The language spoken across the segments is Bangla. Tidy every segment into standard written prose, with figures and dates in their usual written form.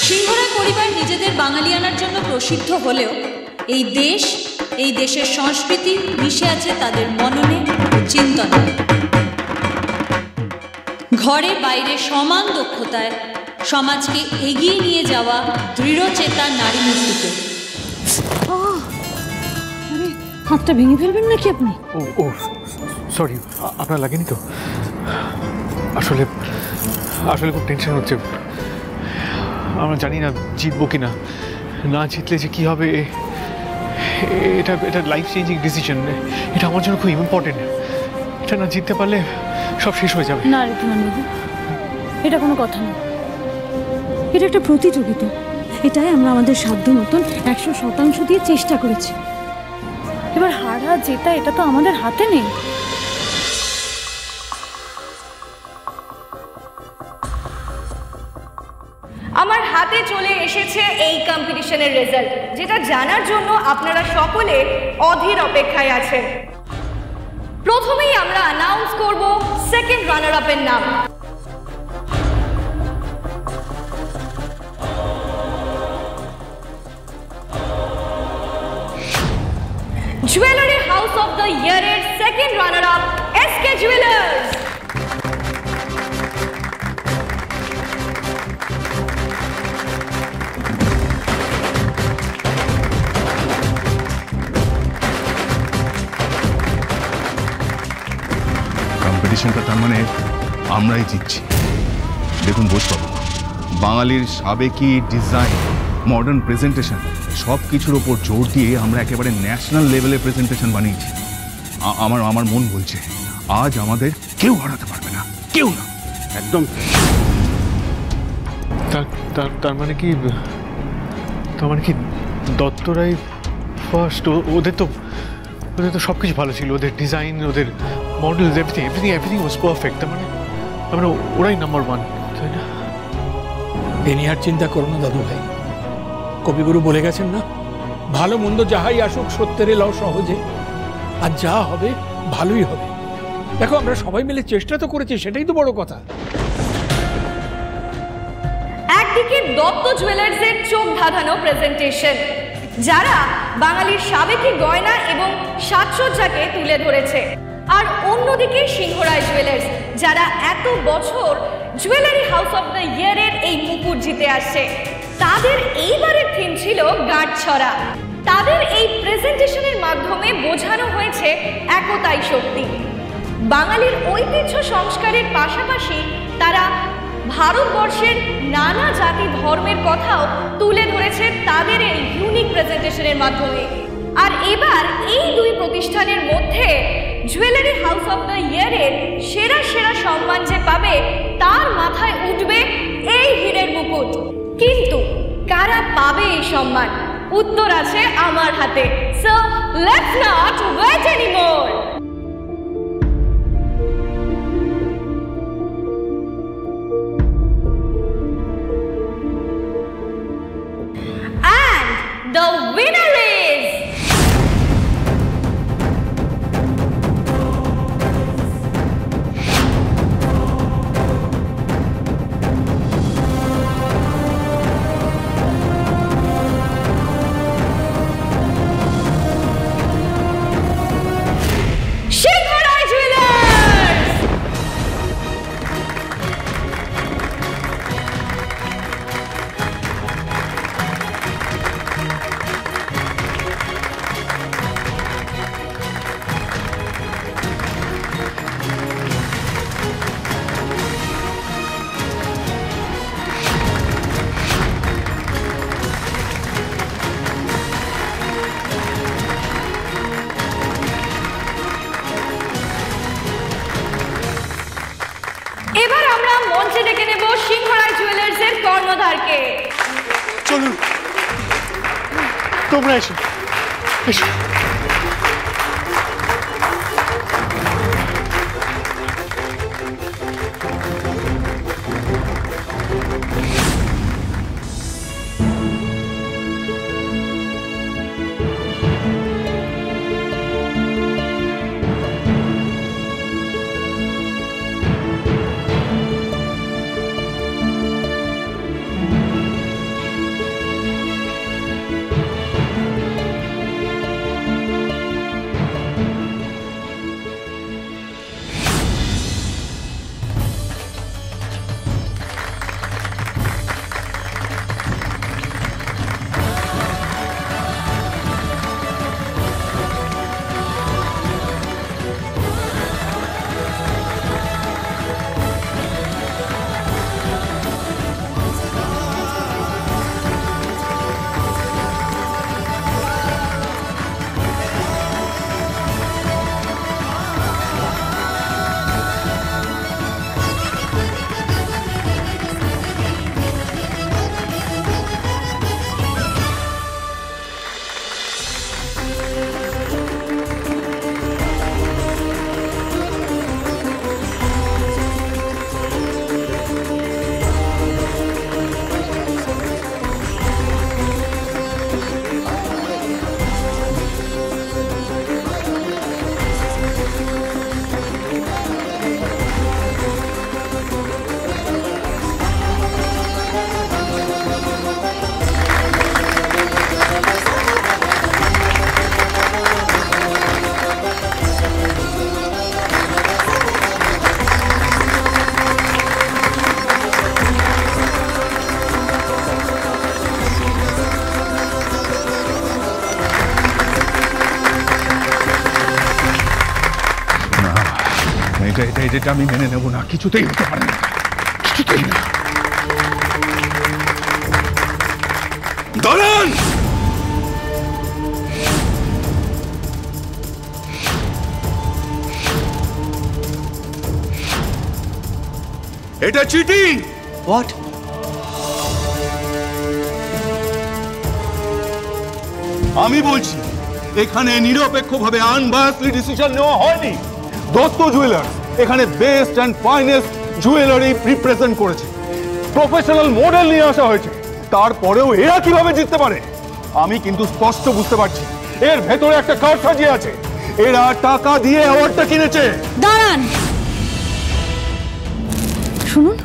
সিংহরায় পরিবার নিজেদের বাঙালিয়ানার জন্য প্রসিদ্ধ হলেও এই দেশ, এই দেশের সংস্কৃতি মিশে আছে তাদের মননে ও চিন্তনে। ঘরে বাইরে সমান দক্ষতায় সমাজকে এগিয়ে নিয়ে যাওয়া দৃঢ়চেতা নারী মূর্তিকে। হাতটা ভেঙে ফেলবেন নাকি আপনি? ও সরি, আপনার লাগেনি তো? আসলে খুব টেনশন হচ্ছে। আমরা জানি না জিতবো কিনা, না জিতলে যে কী হবে। এটা লাইফ চেঞ্জিং ডিসিশন, এটা আমার জন্য খুব ইম্পর্টেন্ট। এটা না জিততে পারলে সব শেষ হয়ে যাবে। না ঋতুমানবাবু, এটা কোনো কথা না। এটা একটা প্রতিযোগিতা, এটাই আমরা আমাদের সাধ্য মতন 100% দিয়ে চেষ্টা করেছি। এবার হারা জেতা এটা তো আমাদের হাতে নেই। আমার হাতে চলে এসেছে এই কম্পিটিশনের রেজাল্ট, যেটা জানার জন্য আপনারা সকলে অধীর অপেক্ষায় আছেন। প্রথমেই আমরা অ্যানাউন্স করব সেকেন্ড রানার আপের নাম। জুয়েলারি হাউস অফ দ্য ইয়ারের second runner up SK jewellers. কম্পিটিশনটা তার মানে আমরাই জিতছি। দেখুন বোসবাবু, বাঙালির সাবেকি ডিজাইন, মডার্ন প্রেজেন্টেশন সব কিছুর ওপর জোর দিয়ে আমরা একেবারে ন্যাশনাল লেভেলে প্রেজেন্টেশন বানিয়েছি। আমার মন বলছে আজ আমাদের কেউ হারাতে পারবে না, কেউ না, একদম। তার মানে কি দত্তরাই ফার্স্ট? ওদের তো সব কিছু ভালো ছিল, ওদের ডিজাইন, ওদের মডেলস, এভরিথিং ওয়াজ পারফেক্ট। তার মানে ওরাই নাম্বার 1, তাই না? এ নিয়ে আর চিন্তা করো না দাদু ভাই। কবিগুরু বলে গেছেন না, ভালো মন্দ যাহাই আসুক সত্যের লও সহজে, আর যা হবে ভালোই হবে। দেখো আমরা সবাই মিলে চেষ্টা তো করেছি, সেটাই তো বড় কথা। একদিকে দত্ত জুয়েলার্সের চোখ ধাঁধানো প্রেজেন্টেশন, যারা বাঙালির সাবেকি গয়না এবং সাজসজ্জাকে তুলে ধরেছে, আর অন্যদিকে সিংহরায় জুয়েলার্স, যারা এত বছর জুয়েলারি হাউস অফ দ্য ইয়ারের এই মুকুট জিতে আসছে। তাদের এইবারের থিম ছিল গাঁটছড়া। তাদের এই প্রেজেন্টেশনের মাধ্যমে বোঝানো হয়েছে একতাই শক্তি। বাঙালির ঐতিহ্য সংস্কারের পাশাপাশি তারা ভারতবর্ষের নানা জাতি ধর্মের কথাও তুলে ধরেছে তাদের এই ইউনিক প্রেজেন্টেশনের মাধ্যমে। আর এবার এই দুই প্রতিষ্ঠানের মধ্যে জুয়েলারি হাউস অফ দ্য ইয়ারের সেরা সম্মান যে পাবে, তার মাথায় উঠবে এই হীরের মুকুট। কিন্তু কারা পাবে এই সম্মান, উত্তর আছে আমার হাতে। So let's not wait anymore. And the winner is Singharoy jewellers. এবার আমরা মঞ্চে ডেকে নেব সিংহরায় জুয়েলার্সের কর্ণধারকে। চলুন তোমরা এসো। এটা আমি মেনে নেব না, কিছুতেই হতে পারে না, কিছুতেই না। দাঁড়ান! এটা চিটিং। হোয়াট? আমি বলছি এখানে নিরপেক্ষভাবে আনবায়াসলি ডিসিশন নেওয়া হয়নি। দত্ত জুয়েলার্স এখানে best and finest jewellery represent করেছে, প্রফেশনাল মডেল নিয়ে আসা হয়েছে, তারপরেও এরা কিভাবে জিততে পারে? আমি কিন্তু স্পষ্ট বুঝতে পারছি এর ভেতরে একটা কার্ড সাজিয়ে আছে। এরা টাকা দিয়ে অ্যাওয়ার্ডটা কিনেছে। দাঁড়ান, শুনুন,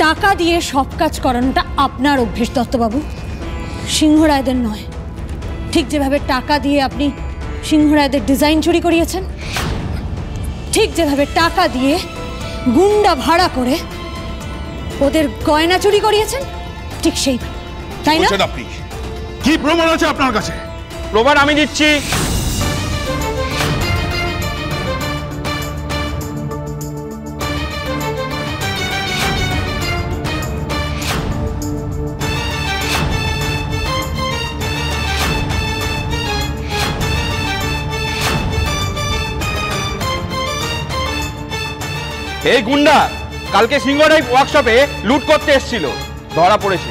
টাকা দিয়ে সব কাজ করানোটা আপনার অভ্যেস দত্তবাবু, সিংহরায়দের নয়। ঠিক যেভাবে টাকা দিয়ে আপনি সিংহরায়দের ডিজাইন চুরি করিয়েছেন, ঠিক যেভাবে টাকা দিয়ে গুন্ডা ভাড়া করে ওদের গয়না চুরি করিয়েছেন, ঠিক সেই, তাই না? আপনি কি প্রমাণ আছে আপনার কাছে? প্রমাণ আমি দিচ্ছি। এই গুন্ডা কালকে সিংহরাই ওয়ার্কশপে লুট করতে এসেছিল, ধরা পড়েছে।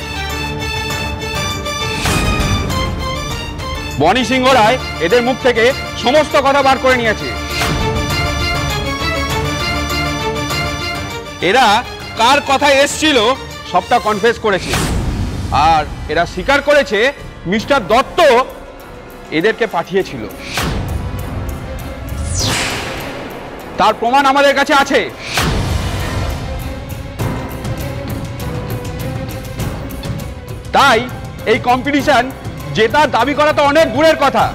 বনি সিংহরায় এদের মুখ থেকে সমস্ত কথা বার করে নিয়েছে। এরা কার কথা এসেছিল সবটা কনফেস করেছে, আর এরা স্বীকার করেছে মিস্টার দত্ত এদেরকে পাঠিয়েছিল। তার প্রমাণ আমাদের কাছে আছে। তাই এই কম্পিটিশন জেতার দাবি করা তো অনেক দূরের কথা,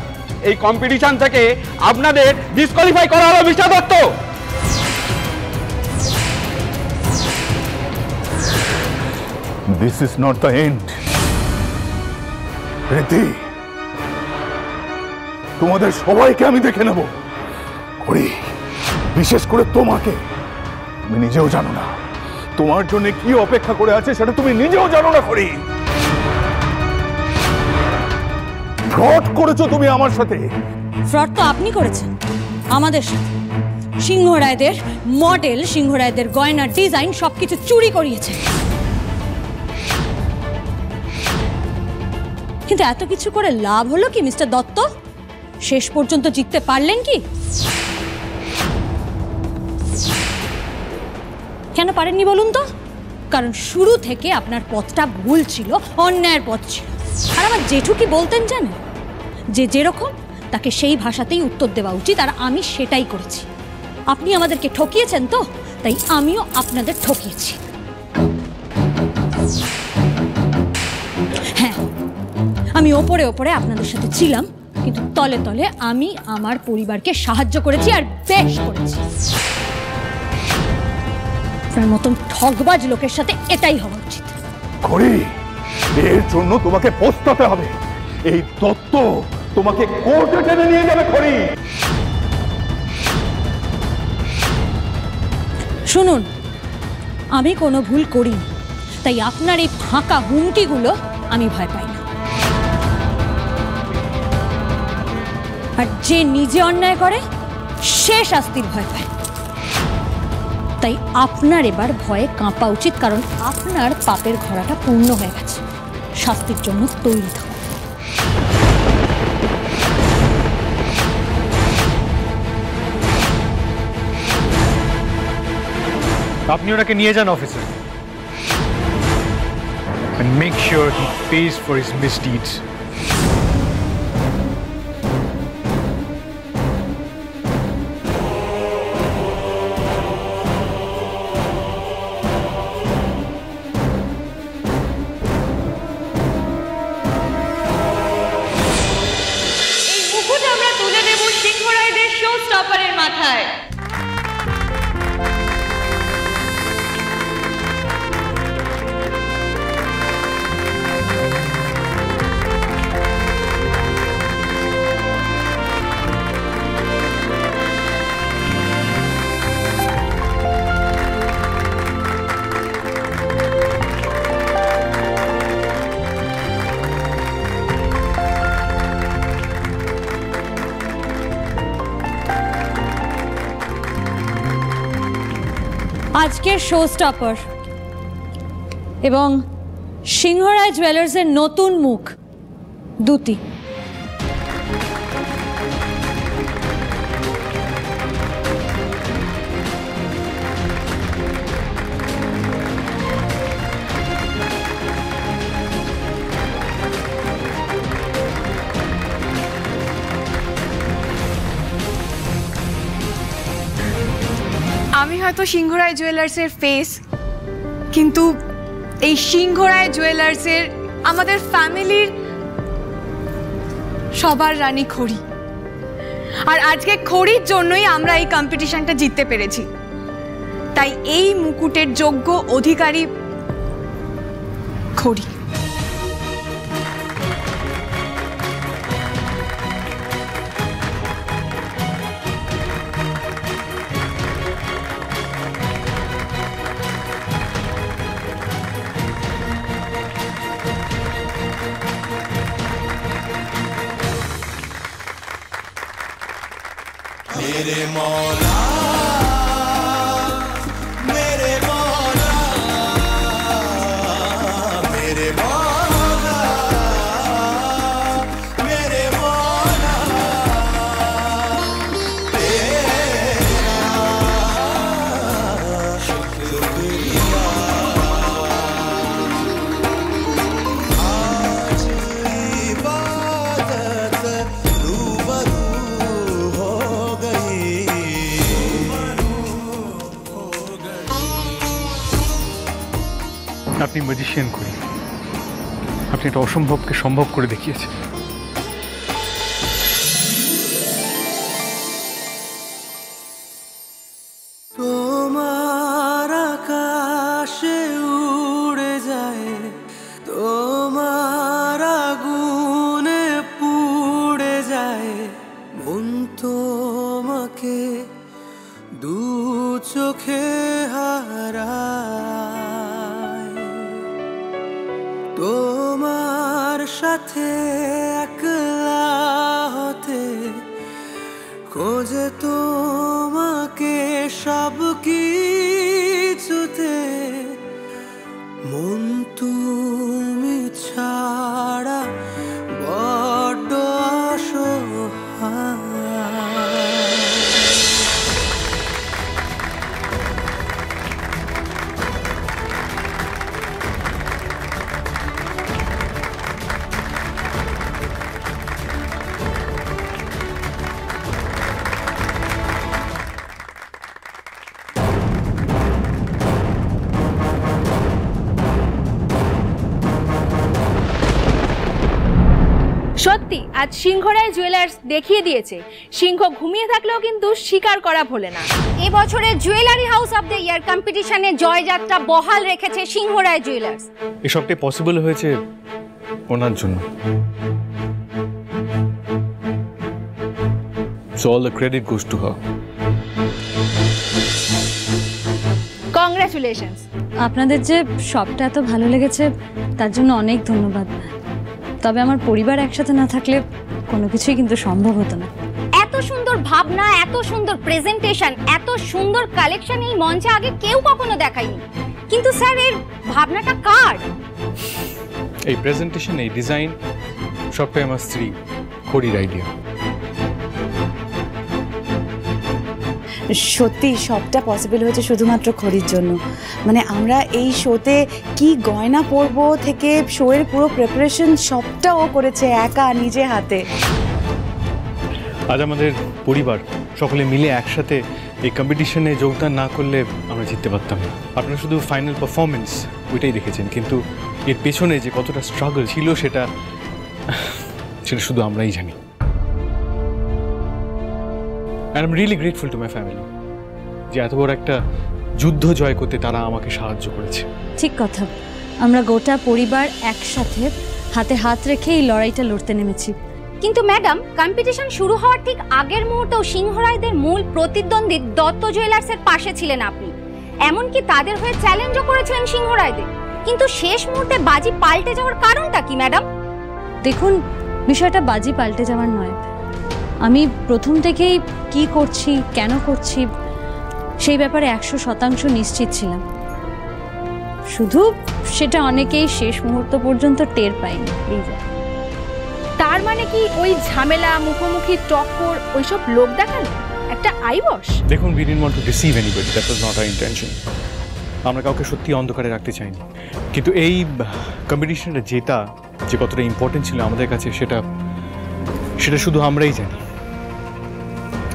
এই কম্পিটিশন থেকে আপনাদের ডিসকোয়ালিফাই করা হলো mister Dutta. This is not the end. রীতি, তোমাদের সবাইকে আমি দেখে নেব। করি, বিশেষ করে তোমাকে। তুমি নিজেও জানো না তোমার জন্য কি অপেক্ষা করে আছে, সেটা তুমি নিজেও জানো না। করি, ফ্রড করেছো তুমি আমার সাথে। ফ্রড তো আপনি করেছেন আমাদের সাথে। সিংহরায়দের মডেল, সিংহরায়দের গয়নার ডিজাইন সবকিছু চুরি করিয়েছে। কিন্তু এত কিছু করে লাভ হলো কি মিস্টার দত্ত? শেষ পর্যন্ত জিততে পারলেন কি? কেন পারেননি বলুন তো? কারণ শুরু থেকে আপনার পথটা ভুল ছিল, অন্যায়ের পথ ছিল। আর আমার জেঠু কি বলতেন জানেন? যে যেরকম তাকে সেই ভাষাতেই উত্তর দেওয়া উচিত, আর আমি সেটাই করেছি। আপনি আমাদেরকে ঠকিয়েছেন তো, তাই আমিও আপনাদের ঠকিয়েছি। হ্যাঁ, আমি ওপরে ওপরে আপনাদের সাথে ছিলাম, কিন্তু তলে তলে আমি আমার পরিবারকে সাহায্য করেছি, আর বেশ করেছি। আপনার মতন ঠকবাজ লোকের সাথে এটাই হওয়া উচিত। করি, এর জন্য তোমাকে পস্তাতে হবে। এই দত্ত তোমাকে কোর্টে টেনে নিয়ে যাবে। করি, শুনুন, আমি কোনো ভুল করিনি, তাই আপনার এই ফাঁকা হুমকিগুলো আমি ভয় পাই না। আর যে নিজে অন্যায় করে সে শাস্তির ভয় পায়। তাই আপনার এবার ভয়ে কাঁপা উচিত, কারণ আপনার পাপের ঘোড়াটা পূর্ণ হয়ে গেছে। শাস্তির জন্য তৈরি থাকুন। আপনি ওনাকে নিয়ে যান অফিসে, and make sure he pays for his misdeeds. এই মুকুট আমরা তুলে দেব সিংহরায়দের শো স্টপারের মাথায়। আজকের শো স্টপার এবং সিংহরায় জুয়েলার্সের নতুন মুখ দ্যুতি। আমি হয়তো সিংহরায় জুয়েলার্সের ফেস, কিন্তু এই সিংহরায় জুয়েলার্সের আমাদের ফ্যামিলির সবার রানী খড়ি। আর আজকে খড়ির জন্যই আমরা এই কম্পিটিশনটা জিততে পেরেছি। তাই এই মুকুটের যোগ্য অধিকারী খড়ি। मेरे मौला मेरे मौला मेरे मौला मेरे मौला तेरा शुक्रिया आज इबादत रूबरू আপনি ম্যাজিশিয়ান করি, আপনি এটা অসম্ভবকে সম্ভব করে দেখিয়েছেন। তোমার আকাশে উড়ে যায়, তোমার আগুনে পুড়ে যায় মন, তোমাকে দু চোখে হারায়। তোমার সাথে একলা হতে খোঁজে তোমাকে সব কিছুতে মন, তুমি ছাড়া বড্ড অসহায়। সত্যি আজ সিংহরায় জুয়েলার্স দেখিয়ে দিয়েছে সিংহ ঘুমিয়ে থাকলেও কিন্তু শিকার করা ভোলে না। এবছরের jewellery house of the year কম্পিটিশনে জয়যাত্রা বহাল রেখেছে সিংহরায় জুয়েলার্স। এসবটাই পসিবল হয়েছে ওনার জন্য। So all the credit goes to her. Congratulations. আপনাদের যে সবটা এত ভালো লেগেছে তার জন্য অনেক ধন্যবাদ। তবে আমার পরিবার একসাথে না থাকলে কোনো কিছুই কিন্তু সম্ভব হতো না। এত সুন্দর ভাবনা, এত সুন্দর প্রেজেন্টেশন, এত সুন্দর কালেকশন এই মঞ্চে আগে কেউ কখনো দেখায়নি। কিন্তু স্যার এর ভাবনাটা কার? এই প্রেজেন্টেশন, এই ডিজাইন সবটাই আমার স্ত্রী খড়ির আইডিয়া। সত্যি সবটা পসিবল হয়েছে শুধুমাত্র খড়ির জন্য। মানে আমরা এই শোতে কি গয়না পরবো থেকে শোয়ের পুরো প্রিপারেশন সবটা ও করেছে একা নিজে হাতে। আজ আমাদের পরিবার সকলে মিলে একসাথে এই কম্পিটিশনে যোগদান না করলে আমরা জিততে পারতাম না। আপনারা শুধু ফাইনাল পারফরমেন্স ওইটাই দেখেছেন, কিন্তু এর পেছনে যে কতটা স্ট্রাগল ছিল সেটা শুধু আমরাই জানি। And I'm really grateful to my family যে এত বড় একটা যুদ্ধ জয় করতে তারা আমাকে সাহায্য করেছে। ঠিক কথা, আমরা গোটা পরিবার একসাথে হাতে হাত রেখে এই লড়াইটা লড়তে নেমেছি। কিন্তু ম্যাডাম, কম্পিটিশন শুরু হওয়ার ঠিক আগের মুহূর্তেও সিংহরায়দের মূল প্রতিদ্বন্দ্বী দত্ত জুয়েলার্সের পাশে ছিলেন আপনি। এমনকি তাদের হয়ে চ্যালেঞ্জও করেছিলেন সিংহরায়দের। কিন্তু শেষ মুহূর্তে বাজি পাল্টে যাওয়ার কারণটা কি ম্যাডাম? দেখুন, বিষয়টা বাজি পাল্টে যাওয়ার নয়। আমি প্রথম থেকেই কি করছি, কেন করছি সেই ব্যাপারে 100% নিশ্চিত ছিলাম, শুধু সেটা অনেকেই শেষ মুহূর্ত পর্যন্ত টের পায়নি। তার মানে কি ওই ঝামেলা, মুখোমুখি টক্কর, ওইসব লোক দেখানো একটা আইবস? দেখুন, we didn't want to deceive anybody. That was not our intention. আমরা কাউকে সত্যি অন্ধকারে রাখতে চাইনি, কিন্তু এই কম্পিটিশনটা জেতা যে কতটা ইম্পর্টেন্ট ছিল আমাদের কাছে সেটা শুধু আমরাই জানি।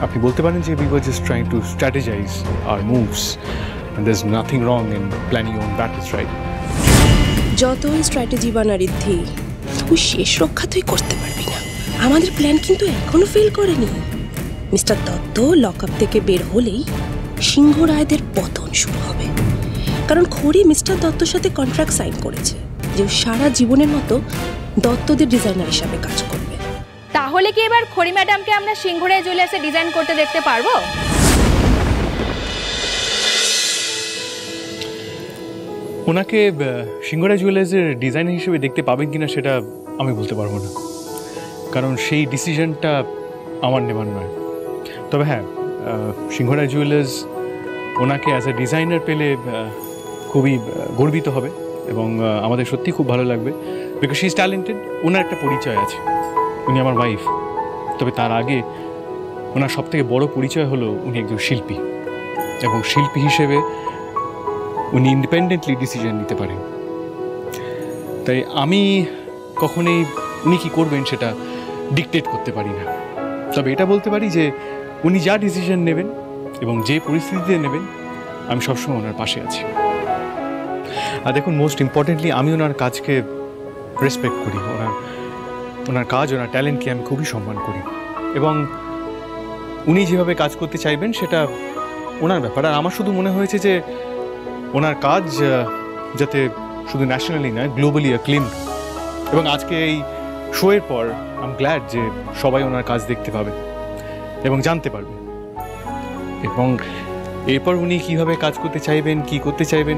আপনি বলতে পারেন যে we were just trying to strategize our moves and there's nothing wrong in planning your own battles, right? যতই স্ট্র্যাটেজি বানা রিদ্ধি, তুই শেষ রক্ষা তুই করতে পারবি না। আমাদের প্ল্যান কিন্তু এখনো ফেল করেনি। মিস্টার দত্ত লকআপ থেকে বের হলেই সিংহ রায়দের পতন শুরু হবে, কারণ খড়ি মিস্টার দত্তর সাথে কন্ট্রাক্ট সাইন করেছে যে সারা জীবনের মতো দত্তদের ডিজাইনার হিসাবে কাজ করবে। তাহলে কি এবার খড়ি ম্যাডামকে আমরা সিংহরায় জুয়েলার্সে ডিজাইন করতে দেখতে পারবো? ওনাকে সিংহরায় জুয়েলার্সের ডিজাইনার হিসেবে দেখতে পাবেন কিনা সেটা আমি বলতে পারবো না, কারণ সেই ডিসিশনটা আমার নেবার নয়। তবে হ্যাঁ, সিংহরায় জুয়েলার্স ওনাকে অ্যাজ এ ডিজাইনার পেলে খুবই গর্বিত হবে এবং আমাদের সত্যি খুব ভালো লাগবে, বিকজ শি ইজ ট্যালেন্টেড। ওনার একটা পরিচয় আছে, উনি আমার ওয়াইফ। তবে তার আগে ওনার সবথেকে বড় পরিচয় হলো উনি একজন শিল্পী, এবং শিল্পী হিসেবে উনি ইন্ডিপেন্ডেন্টলি ডিসিশন নিতে পারেন। তাই আমি কখনোই উনি কী করবেন সেটা ডিকটেট করতে পারি না। তবে এটা বলতে পারি যে উনি যা ডিসিশন নেবেন এবং যে পরিস্থিতিতে নেবেন, আমি সবসময় ওনার পাশে আছি। আর দেখুন, মোস্ট ইম্পর্টেন্টলি আমি ওনার কাজকে রেসপেক্ট করি। ওনার কাজ, ওনার ট্যালেন্টকে আমি খুবই সম্মান করি, এবং উনি যেভাবে কাজ করতে চাইবেন সেটা ওনার ব্যাপার। আর আমার শুধু মনে হয়েছে যে ওনার কাজ যাতে শুধু ন্যাশনালি নয়, গ্লোবালি অ্যাক্লেম। এবং আজকে এই শোয়ের পর আই এম গ্ল্যাড যে সবাই ওনার কাজ দেখতে পাবে এবং জানতে পারবে, এবং এরপর উনি কীভাবে কাজ করতে চাইবেন, কী করতে চাইবেন,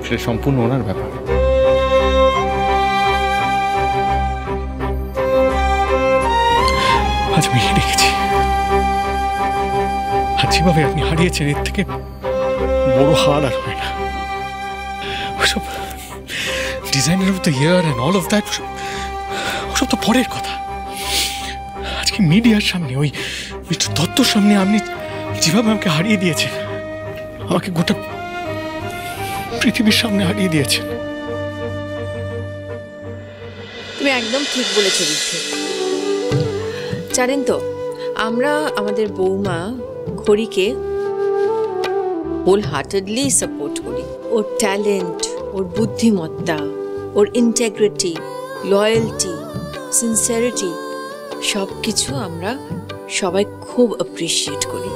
সেটা সম্পূর্ণ ওনার ব্যাপার। আজ আমি হেরে গেছি, আর যেভাবে আপনি হারিয়েছেন এর থেকে বড় হার আর হয় না। ওসব designer of the year and all of that, ওসব তো পরের কথা। আজকে মিডিয়ার সামনে, ওই মিস্টার দত্তর সামনে আপনি যেভাবে আমাকে হারিয়ে দিয়েছেন, আমাকে গোটা পৃথিবীর সামনে হারিয়ে দিয়েছেন। তুমি একদম ঠিক বলেছো রিদ্ধি। জানেন তো, আমরা আমাদের বৌমা খড়িকে হোল হার্টেডলি সাপোর্ট করি। ওর ট্যালেন্ট, ওর বুদ্ধিমত্তা, ওর ইন্টেগ্রিটি, লয়্যালটি, সিনসিয়ারিটি, সব কিছু আমরা সবাই খুব অ্যাপ্রিসিয়েট করি।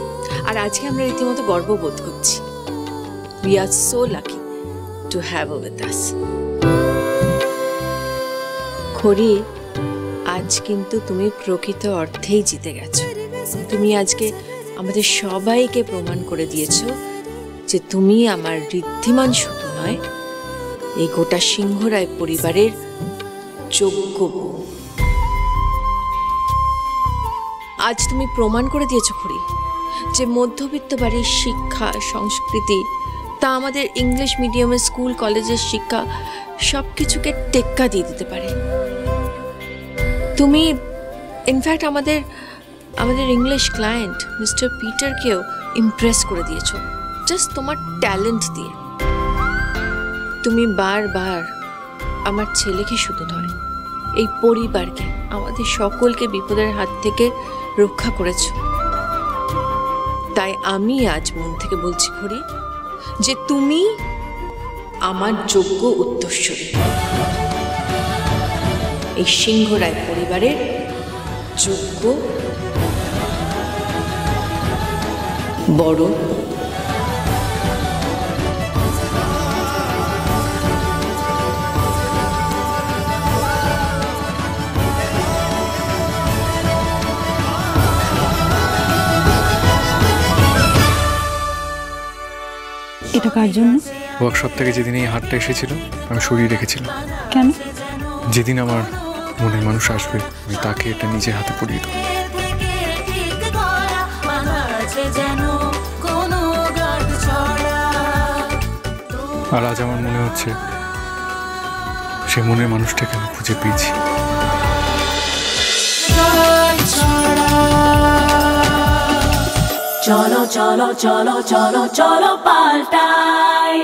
আর আজকে আমরা রীতিমতো গর্ববোধ করছি। We are so lucky to have her with us. খড়ি, আজ কিন্তু তুমি প্রকৃত অর্থেই জিতে গেছো। তুমি আজকে আমাদের সবাইকে প্রমাণ করে দিয়েছো যে তুমি আমার ঋদ্ধিমান শুধু নয়, এই গোটা সিংহরায় পরিবারের যোগ্য বউ। আজ তুমি প্রমাণ করে দিয়েছো খড়ি যে মধ্যবিত্ত বাড়ির শিক্ষা, সংস্কৃতি, তা আমাদের ইংলিশ মিডিয়ামের স্কুল কলেজের শিক্ষা সব কিছুকে টেক্কা দিয়ে দিতে পারে। তুমি ইনফ্যাক্ট আমাদের ইংলিশ ক্লায়েন্ট মিস্টার পিটারকেও ইমপ্রেস করে দিয়েছো জাস্ট তোমার ট্যালেন্ট দিয়ে। তুমি বারবার আমার ছেলেকে শুধু নয়, এই পরিবারকে, আমাদের সকলকে বিপদের হাত থেকে রক্ষা করেছো। তাই আমি আজ মন থেকে বলছি খড়ি যে তুমি আমার যোগ্য উত্তরসূরি, এই সিংহরায় পরিবারের যোগ্য বড়। এটা কার জন্য? ওয়ার্কশপ থেকে যেদিন এই হারটা এসেছিল আমি সরিয়ে রেখেছিলাম। কেন? যেদিন আমার মনের মানুষ আসবে আমি তাকে এটা নিজের হাতে পরিয়ে দেবো। আর আজ আমার মনে হচ্ছে সেই মনের মানুষটাকে আমি খুঁজে পেয়েছি। চলো চলো চলো চলো চলো পাল্টাই।